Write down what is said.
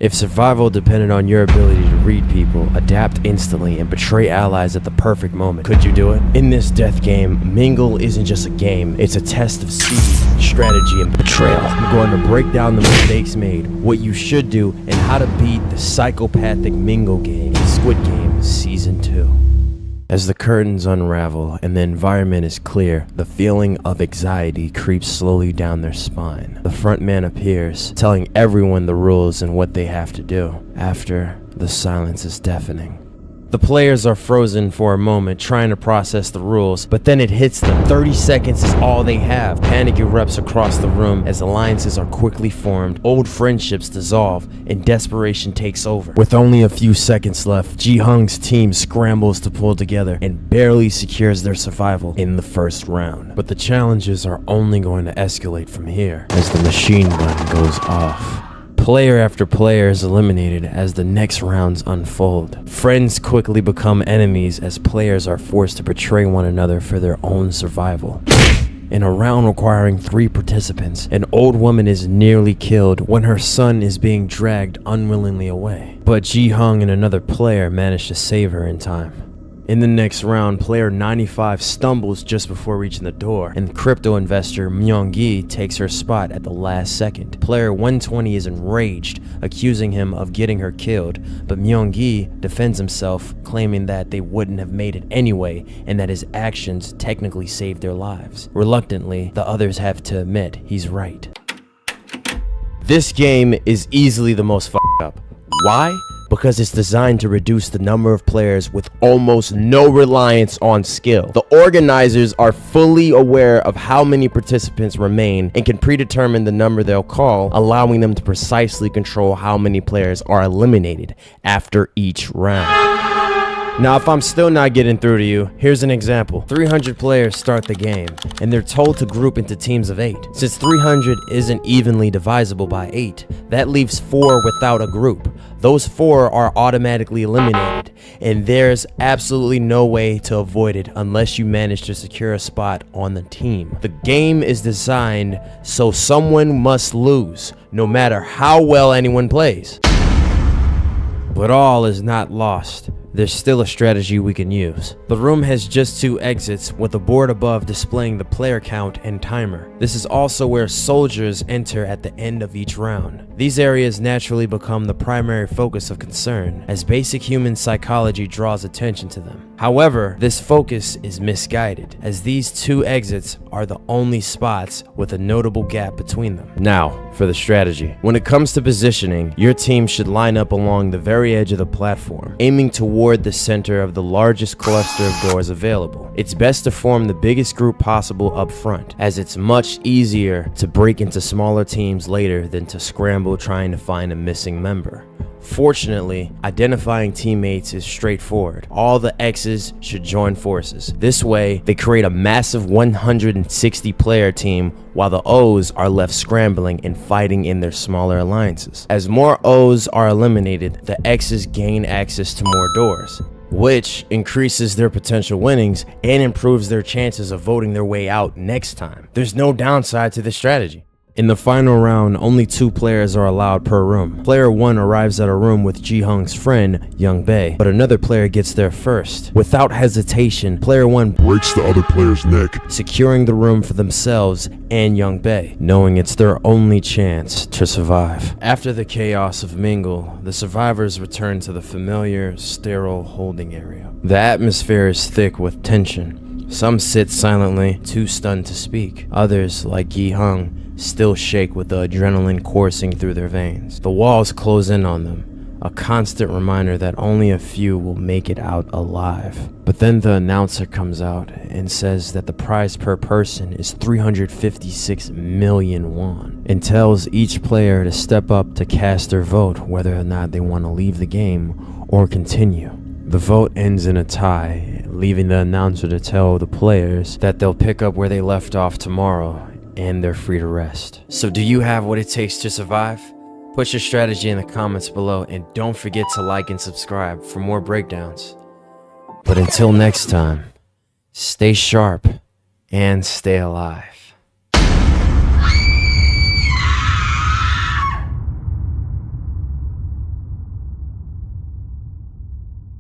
If survival depended on your ability to read people, adapt instantly, and betray allies at the perfect moment, could you do it? In this death game, Mingle isn't just a game, it's a test of speed, strategy, and betrayal. I'm going to break down the mistakes made, what you should do, and how to beat the psychopathic Mingle game in Squid Game Season 2. As the curtains unravel and the environment is clear, the feeling of anxiety creeps slowly down their spine. The front man appears, telling everyone the rules and what they have to do. After, the silence is deafening. The players are frozen for a moment, trying to process the rules, but then it hits them. 30 seconds is all they have. Panic erupts across the room as alliances are quickly formed, old friendships dissolve, and desperation takes over. With only a few seconds left, Ji-Hung's team scrambles to pull together and barely secures their survival in the first round. But the challenges are only going to escalate from here as the machine gun goes off. Player after player is eliminated as the next rounds unfold. Friends quickly become enemies as players are forced to betray one another for their own survival. In a round requiring 3 participants, an old woman is nearly killed when her son is being dragged unwillingly away. But Ji-Hung and another player manage to save her in time. In the next round, player 95 stumbles just before reaching the door, and crypto investor Myung-gi takes her spot at the last second. Player 120 is enraged, accusing him of getting her killed, but Myung-gi defends himself, claiming that they wouldn't have made it anyway, and that his actions technically saved their lives. Reluctantly, the others have to admit he's right. This game is easily the most f***ed up. Why? Because it's designed to reduce the number of players with almost no reliance on skill. The organizers are fully aware of how many participants remain and can predetermine the number they'll call, allowing them to precisely control how many players are eliminated after each round. Now, if I'm still not getting through to you, here's an example. 300 players start the game, and they're told to group into teams of 8. Since 300 isn't evenly divisible by 8, that leaves 4 without a group. Those 4 are automatically eliminated, and there's absolutely no way to avoid it unless you manage to secure a spot on the team. The game is designed so someone must lose, no matter how well anyone plays. But all is not lost. There's still a strategy we can use. The room has just 2 exits, with a board above displaying the player count and timer. This is also where soldiers enter at the end of each round. These areas naturally become the primary focus of concern, as basic human psychology draws attention to them. However, this focus is misguided, as these 2 exits are the only spots with a notable gap between them. Now, for the strategy. When it comes to positioning, your team should line up along the very edge of the platform, aiming toward the center of the largest cluster of doors available. It's best to form the biggest group possible up front, as it's much easier to break into smaller teams later than to scramble trying to find a missing member. Fortunately, identifying teammates is straightforward. All the X's should join forces. This way, they create a massive 160 player team while the O's are left scrambling and fighting in their smaller alliances. As more O's are eliminated, the X's gain access to more doors, which increases their potential winnings and improves their chances of voting their way out next time. There's no downside to this strategy. In the final round, only 2 players are allowed per room. Player 1 arrives at a room with Ji-Hung's friend, Young Bae, but another player gets there first. Without hesitation, player 1 breaks the other player's neck, securing the room for themselves and Young Bae, knowing it's their only chance to survive. After the chaos of Mingle, the survivors return to the familiar, sterile holding area. The atmosphere is thick with tension. Some sit silently, too stunned to speak. Others, like Ji-Hung, still shake with the adrenaline coursing through their veins. The walls close in on them, a constant reminder that only a few will make it out alive. But then the announcer comes out and says that the prize per person is 356 million won, and tells each player to step up to cast their vote whether or not they want to leave the game or continue. The vote ends in a tie, leaving the announcer to tell the players that they'll pick up where they left off tomorrow, and they're free to rest. So do you have what it takes to survive? Put your strategy in the comments below, and don't forget to like and subscribe for more breakdowns. But until next time, stay sharp and stay alive.